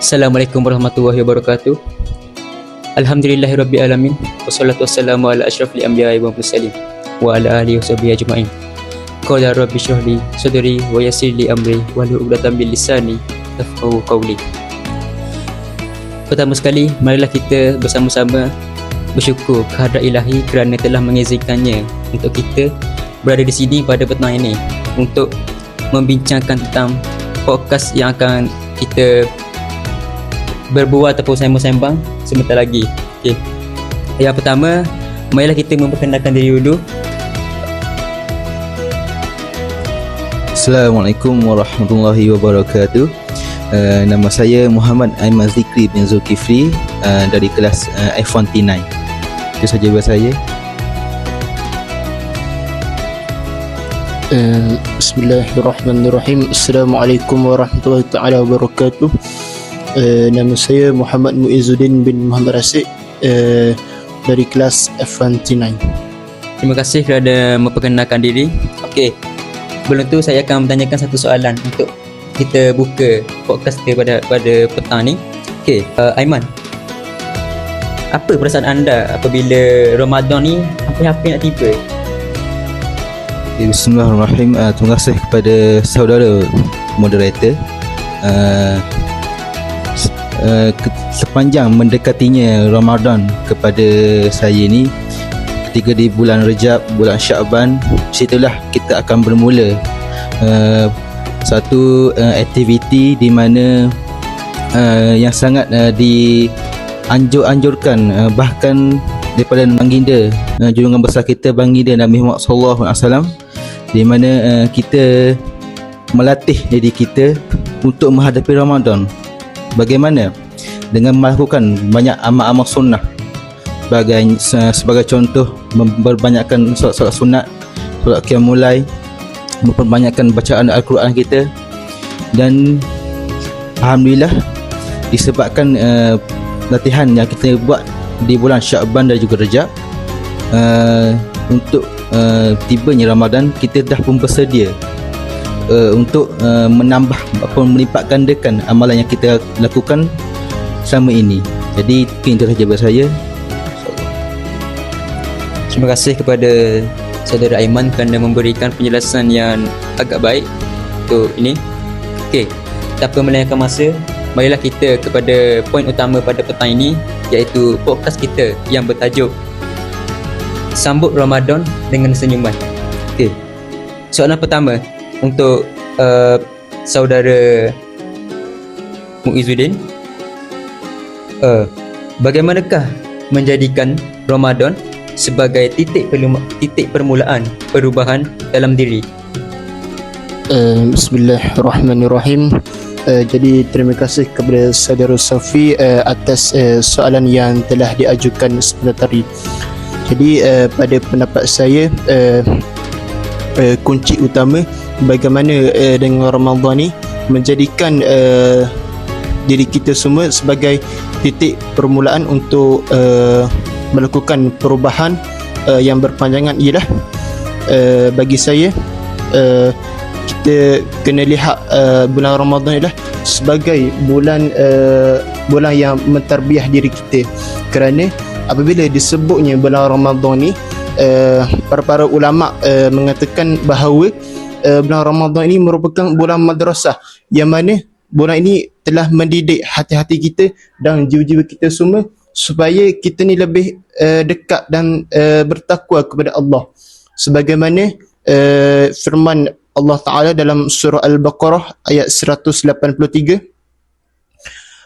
Assalamualaikum warahmatullahi wabarakatuh. Alhamdulillahirabbil alamin. Wassalatu wassalamu ala asyrafil anbiya'i wal mursalin wa ala alihi washabihi ajmain. Qala rabbi shrah li sadri wa yassir li amri wahlul 'uqdatam min lisani yafqahu qawli. Pertama sekali, marilah kita bersama-sama bersyukur kehadrat Ilahi kerana telah mengizinkannya untuk kita berada di sini pada petang ini untuk membincangkan tentang podcast yang akan kita berbual ataupun sembang-sembang sebentar lagi. Okey. Yang pertama, marilah kita memperkenalkan diri dulu. Assalamualaikum warahmatullahi wabarakatuh. Nama saya Muhammad Aiman Zikri bin Zulkifli dari kelas F1T9. Itu saja buat saya. Bismillahirrahmanirrahim. Assalamualaikum warahmatullahi taala wabarakatuh. Nama saya Muhammad Muizzuddin bin Muhammad Rasid dari kelas F1T9. Terima kasih kerana memperkenalkan diri. Okey. Sebelum tu saya akan bertanyakan satu soalan untuk kita buka podcast kita pada petang ni. Okey, Aiman. Apa perasaan anda apabila Ramadan ni hampir-hampir nak tiba? Bismillahirrahmanirrahim. Terima kasih kepada saudara moderator. Sepanjang mendekatinya Ramadan kepada saya ni, ketika di bulan Rejab, bulan Sya'ban, situlah kita akan bermula satu aktiviti di mana yang sangat dianjurkan, bahkan daripada baginda junjungan besar kita, baginda Nabi Muhammad sallallahu alaihi wasallam, di mana kita melatih diri kita untuk menghadapi Ramadan. Bagaimana? Dengan melakukan banyak amal-amal sunnah. Sebagai contoh, memperbanyakkan solat sunat, solat qiyamul lail, memperbanyakkan bacaan Al-Quran kita. Dan alhamdulillah, disebabkan latihan yang kita buat di bulan Sya'ban dan juga Rejab, untuk tibanya Ramadan, kita dah pun bersedia untuk menambah ataupun melipat gandakan amalan yang kita lakukan selama ini. Jadi itu saja buat saya. Terima kasih kepada saudara Aiman kerana memberikan penjelasan yang agak baik untuk ini. Okey, tanpa melengahkan masa, marilah kita kepada poin utama pada petang ini, iaitu podcast kita yang bertajuk Sambut Ramadan dengan Senyuman. Okey. Soalan pertama untuk saudara Muizzuddin. Bagaimanakah menjadikan Ramadan sebagai titik permulaan perubahan dalam diri? Bismillahirrahmanirrahim. Jadi terima kasih kepada saudara Safi atas soalan yang telah diajukan sebentar tadi. Jadi pada pendapat saya, kunci utama bagaimana dengan Ramadan ni menjadikan diri kita semua sebagai titik permulaan untuk melakukan perubahan yang berpanjangan ialah, bagi saya, kita kena lihat bulan Ramadan ialah sebagai bulan yang mentarbiah diri kita. Kerana apabila disebutnya bulan Ramadan ni, para ulama mengatakan bahawa bulan Ramadan ini merupakan bulan madrasah, yang mana bulan ini telah mendidik hati-hati kita dan jiwa-jiwa kita semua supaya kita ni lebih dekat dan bertakwa kepada Allah. Sebagaimana firman Allah Ta'ala dalam surah Al-Baqarah ayat 183.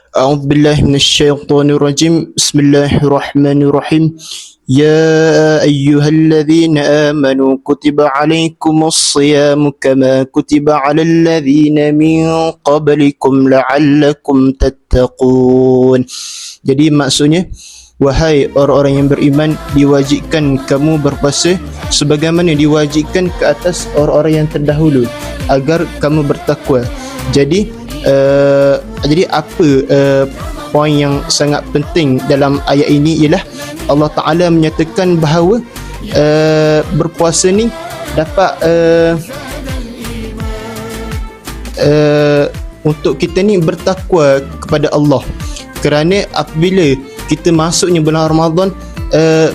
A'udzubillahi minasyaitonirrajim. Bismillahirrahmanirrahim. يا أيها الذين آمنوا كتب عليكم الصيام كما كتب على الذين من قبلكم لعلكم تتقون. Jadi maksudnya, wahai orang-orang yang beriman, diwajibkan kamu berpuasa sebagaimana diwajibkan ke atas orang-orang yang terdahulu agar kamu bertakwa. Jadi apa poin yang sangat penting dalam ayat ini ialah Allah Ta'ala menyatakan bahawa berpuasa ni dapat untuk kita ni bertakwa kepada Allah. Kerana apabila kita masuknya bulan Ramadan,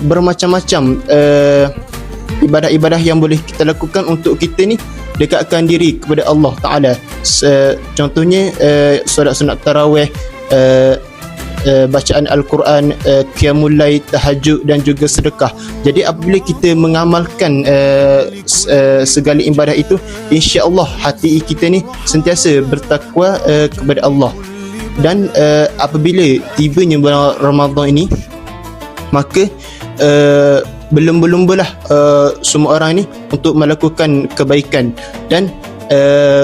bermacam-macam ibadah-ibadah yang boleh kita lakukan untuk kita ni dekatkan diri kepada Allah Ta'ala. Contohnya solat sunat tarawih, bacaan Al-Quran, qiyamul lail, tahajud dan juga sedekah. Jadi apabila kita mengamalkan segala ibadah itu, insya-Allah hati kita ni sentiasa bertakwa kepada Allah. Dan apabila tibanya bulan Ramadan ini, maka berlumba-lumbalah semua orang ni untuk melakukan kebaikan. Dan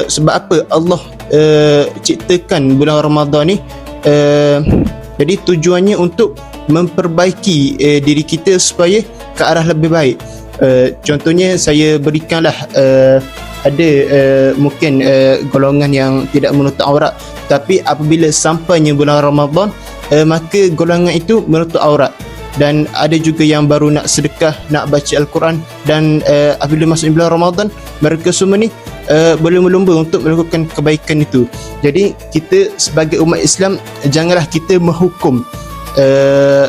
sebab apa Allah ciptakan bulan Ramadan ni? Jadi tujuannya untuk memperbaiki diri kita supaya ke arah lebih baik. Contohnya saya berikanlah ada mungkin golongan yang tidak menutup aurat, tapi apabila sampainya bulan Ramadan, maka golongan itu menutup aurat. Dan ada juga yang baru nak sedekah, nak baca Al-Quran, dan apabila masuk bulan Ramadan, mereka semua ni berlumba-lumba untuk melakukan kebaikan itu. Jadi kita sebagai umat Islam, janganlah kita menghukum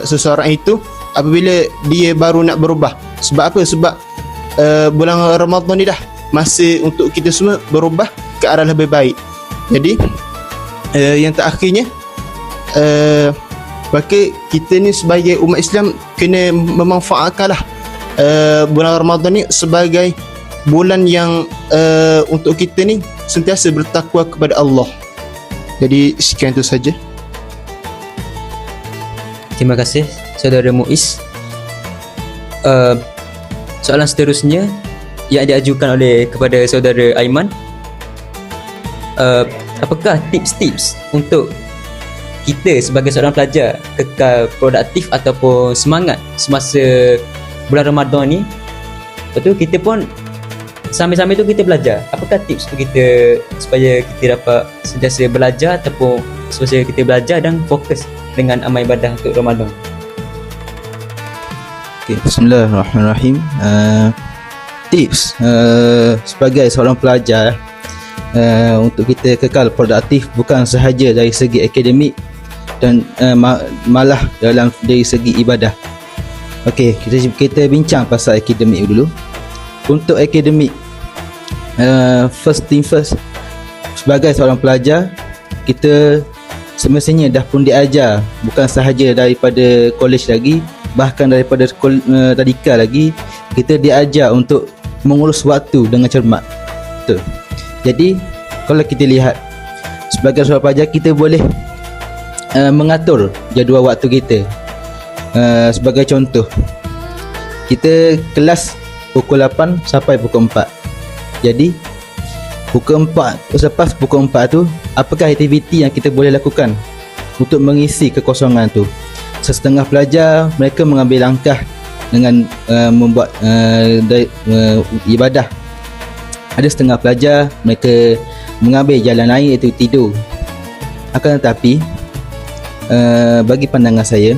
seseorang itu apabila dia baru nak berubah. Sebab apa? Sebab bulan Ramadan ni dah masa untuk kita semua berubah ke arah lebih baik. Jadi yang terakhirnya, maka kita ni sebagai umat Islam kena memanfaatkanlah bulan Ramadan ni sebagai bulan yang untuk kita ni sentiasa bertakwa kepada Allah. Jadi sekian itu saja. Terima kasih saudara Muiz. Soalan seterusnya yang diajukan oleh kepada saudara Aiman, apakah tips-tips untuk kita sebagai seorang pelajar kekal produktif ataupun semangat semasa bulan Ramadan ni? Lepas tu kita pun sambil-sambil tu kita belajar. Apakah tips untuk kita supaya kita dapat sentiasa belajar ataupun supaya kita belajar dan fokus dengan amal ibadah untuk Ramadan? Okay, bismillahirrahmanirrahim. Tips sebagai seorang pelajar untuk kita kekal produktif bukan sahaja dari segi akademik dan malah dari segi ibadah. Okey, kita bincang pasal akademik dulu. Untuk akademik, first thing first, sebagai seorang pelajar, kita semestinya dah pun diajar bukan sahaja daripada kolej lagi, bahkan daripada tadika lagi, kita diajar untuk mengurus waktu dengan cermat. Betul. Jadi kalau kita lihat sebagai seorang pelajar, kita boleh mengatur jadual waktu kita. Sebagai contoh, kita kelas pukul 8 sampai pukul 4. Jadi pukul 4, selepas pukul 4 tu, apakah aktiviti yang kita boleh lakukan untuk mengisi kekosongan tu? Sesetengah pelajar mereka mengambil langkah dengan membuat ibadah. Ada setengah pelajar mereka mengambil jalan lain, iaitu tidur. Akan tetapi bagi pandangan saya,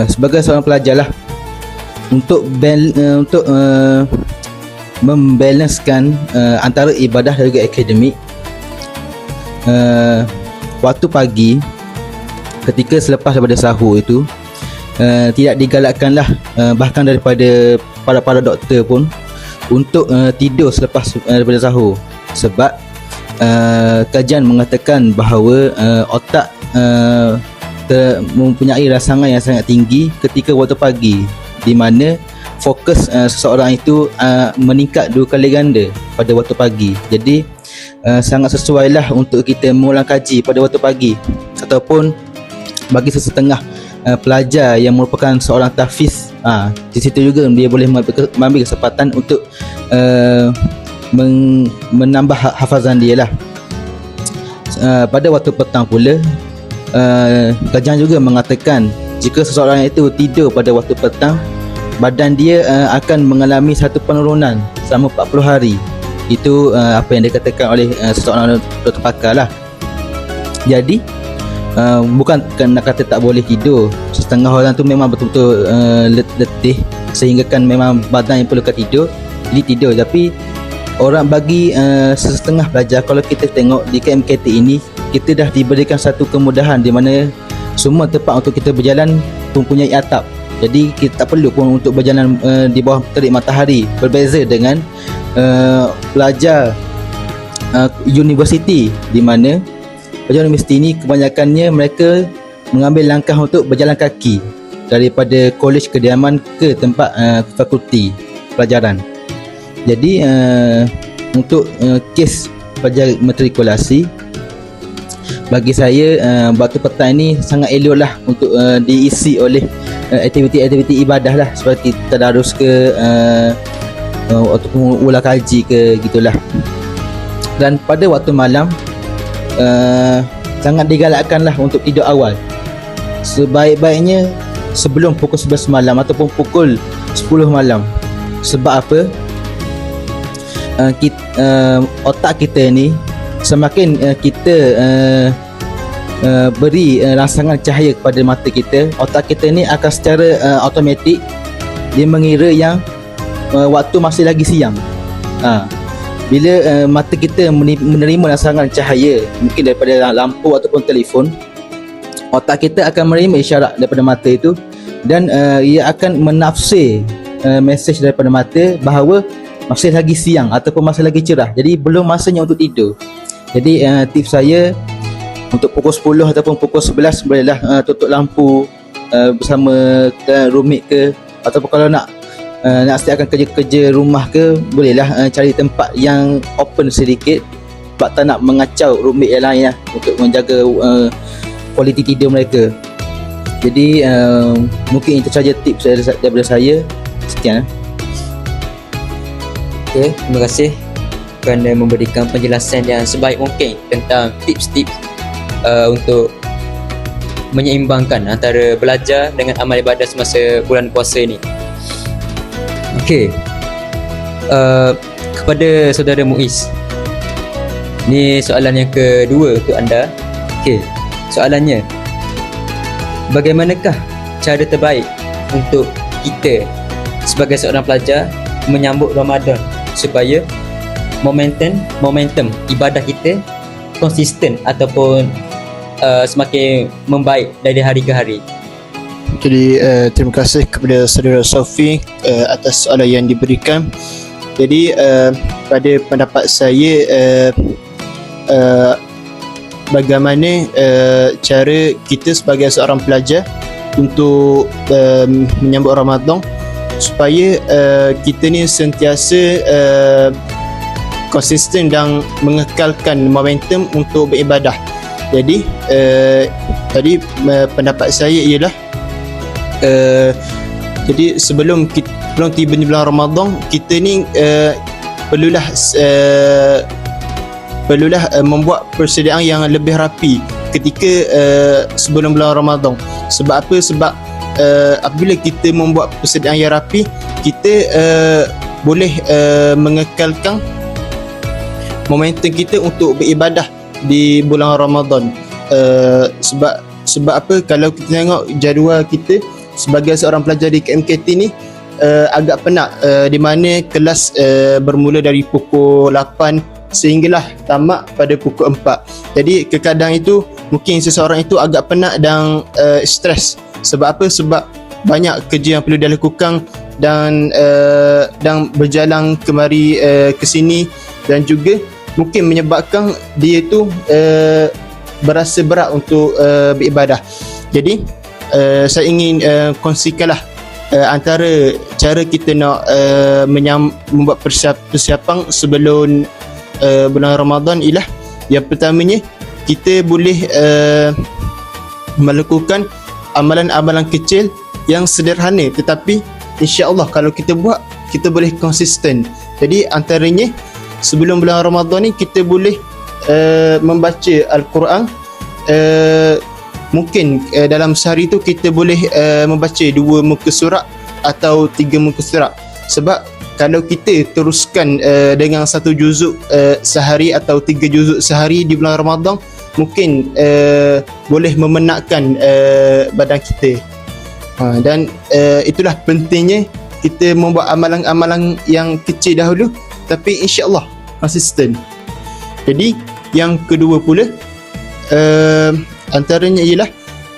sebagai seorang pelajar lah, untuk membalancekan antara ibadah dan juga akademik, waktu pagi ketika selepas daripada sahur itu tidak digalakkanlah, bahkan daripada para doktor pun, untuk tidur selepas daripada sahur. Sebab kajian mengatakan bahawa otak mempunyai rangsangan yang sangat tinggi ketika waktu pagi, di mana fokus seseorang itu meningkat 2 kali ganda pada waktu pagi. Jadi sangat sesuailah untuk kita mengulang kaji pada waktu pagi. Ataupun bagi sesetengah pelajar yang merupakan seorang tahfiz, di situ juga dia boleh mengambil kesempatan untuk menambah hafazan dia lah. Pada waktu petang pula, kajian juga mengatakan jika seseorang itu tidur pada waktu petang, badan dia akan mengalami satu penurunan selama 40 hari. Itu apa yang dikatakan oleh seseorang doktor pakar lah. Jadi bukan nak kata tak boleh tidur. Setengah orang tu memang betul-betul letih, sehingga kan memang badan yang perlukan tidur, jadi tidur. Tapi orang bagi setengah pelajar, kalau kita tengok di KMKT ini, kita dah diberikan satu kemudahan di mana semua tempat untuk kita berjalan mempunyai atap. Jadi kita tak perlu pun untuk berjalan di bawah terik matahari. Berbeza dengan pelajar universiti, di mana pelajar universiti ini kebanyakannya mereka mengambil langkah untuk berjalan kaki daripada kolej kediaman ke tempat fakulti pelajaran. Jadi untuk kes pelajar matrikulasi, bagi saya waktu petang ini sangat elok lah untuk diisi oleh aktiviti-aktiviti ibadah lah, seperti tadarus ke ataupun ulah kaji ke gitulah. Dan pada waktu malam sangat digalakkan lah untuk tidur awal. Sebaik-baiknya sebelum pukul 11 malam ataupun pukul 10 malam. Sebab apa? Otak kita ni semakin kita beri rangsangan cahaya kepada mata kita, otak kita ni akan secara automatik dia mengira yang waktu masih lagi siang. Bila mata kita menerima rangsangan cahaya mungkin daripada lampu ataupun telefon, otak kita akan menerima isyarat daripada mata itu, dan ia akan menafsir mesej daripada mata bahawa masih lagi siang ataupun masih lagi cerah, jadi belum masanya untuk tidur. Jadi tips saya untuk pukul 10 ataupun pukul 11 bolehlah tutup lampu bersama roommate ke, ataupun kalau nak siapkan kerja-kerja rumah ke, bolehlah cari tempat yang open sedikit, sebab tak nak mengacau roommate yang lain lah, untuk menjaga kualiti tidur mereka. Jadi mungkin itu saja tips daripada saya. Sekian. Okay, terima kasih kerana memberikan penjelasan yang sebaik mungkin tentang tips-tips untuk menyeimbangkan antara belajar dengan amal ibadah semasa bulan puasa ni. Okey, kepada saudara Muiz, ni soalan yang kedua untuk anda. Okey, soalannya, bagaimanakah cara terbaik untuk kita sebagai seorang pelajar menyambut Ramadan supaya momentum ibadah kita konsisten ataupun semakin membaik dari hari ke hari? Jadi terima kasih kepada saudara Sofi atas soalan yang diberikan. Jadi pada pendapat saya, bagaimana cara kita sebagai seorang pelajar untuk menyambut Ramadan supaya kita ni sentiasa konsisten dan mengekalkan momentum untuk beribadah. Jadi tadi pendapat saya ialah jadi sebelum tibanya bulan Ramadan, kita ni perlulah membuat persediaan yang lebih rapi ketika sebelum bulan Ramadan. Sebab apa? Sebab apabila kita membuat persediaan yang rapi, kita boleh mengekalkan momentum kita untuk beribadah di bulan Ramadan. Sebab apa? Kalau kita tengok jadual kita sebagai seorang pelajar di KMKT ni agak penat, di mana kelas bermula dari pukul 8 sehinggalah tamat pada pukul 4. Jadi kadang itu mungkin seseorang itu agak penat dan stres. Sebab apa? Sebab banyak kerja yang perlu dia lakukan dan berjalan kemari ke sini, dan juga mungkin menyebabkan dia tu berasa berat untuk beribadah. Jadi saya ingin kongsikanlah antara cara kita nak membuat persiapan sebelum bulan Ramadan ialah, yang pertamanya kita boleh melakukan amalan-amalan kecil yang sederhana, tetapi insya-Allah kalau kita buat, kita boleh konsisten. Jadi antaranya sebelum bulan Ramadan ni kita boleh membaca Al-Quran. Mungkin dalam sehari tu kita boleh membaca 2 muka surat atau 3 muka surat. Sebab kalau kita teruskan dengan 1 juzuk sehari atau 3 juzuk sehari di bulan Ramadan, mungkin boleh memenatkan badan kita. Dan itulah pentingnya kita membuat amalan-amalan yang kecil dahulu tapi insya-Allah konsisten. Jadi yang kedua pula antaranya ialah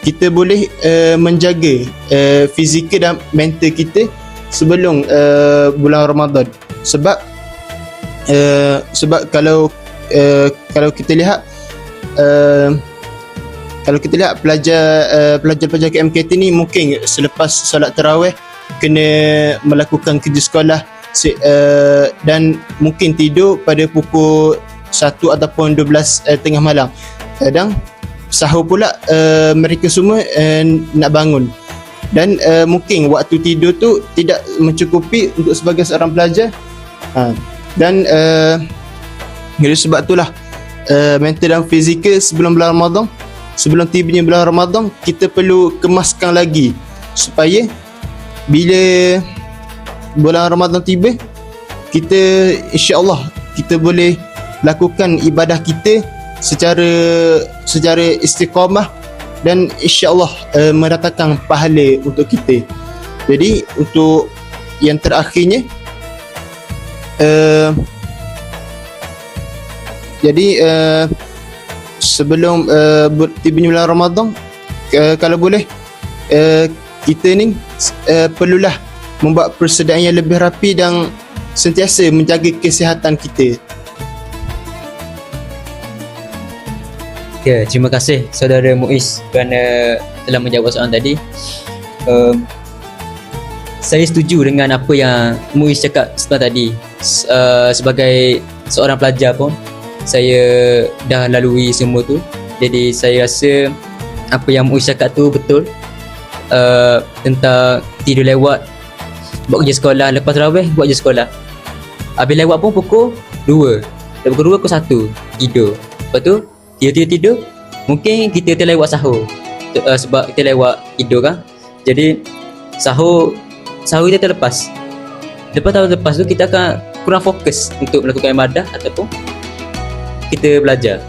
kita boleh menjaga fizikal dan mental kita sebelum bulan Ramadan. Sebab kalau kita lihat pelajar-pelajar KMKT ni mungkin selepas solat tarawih kena melakukan kerja sekolah dan mungkin tidur pada pukul 1 ataupun 12 tengah malam. Kadang sahur pula mereka semua nak bangun dan mungkin waktu tidur tu tidak mencukupi untuk sebagai seorang pelajar. Dan jadi sebab itulah mental dan fizikal sebelum bulan Ramadan, sebelum tibanya bulan Ramadan, kita perlu kemaskan lagi supaya bila bulan Ramadan tiba, kita insya-Allah kita boleh lakukan ibadah kita secara istiqamah dan insya-Allah mendatangkan pahala untuk kita. Jadi untuk yang terakhirnya sebelum tibanya bulan Ramadan, kalau boleh kita ni perlulah membuat persediaan yang lebih rapi dan sentiasa menjaga kesihatan kita. Ya, terima kasih saudara Muiz kerana telah menjawab soalan tadi. Saya setuju dengan apa yang Muiz cakap sebentar tadi. Sebagai seorang pelajar pun, saya dah lalui semua tu. Jadi saya rasa apa yang Muiz cakap tu betul. Tentang tidur lewat, buat kerja sekolah, lepas tarawih buat kerja sekolah. Habis lewat pun pukul 2. Dan pukul 2 pukul 1 tidur. Lepas tu tidur, mungkin kita terlewat sahur sebab kita lewat tidur kan. Jadi sahur kita terlepas. Lepas tu kita akan kurang fokus untuk melakukan ibadah ataupun kita belajar.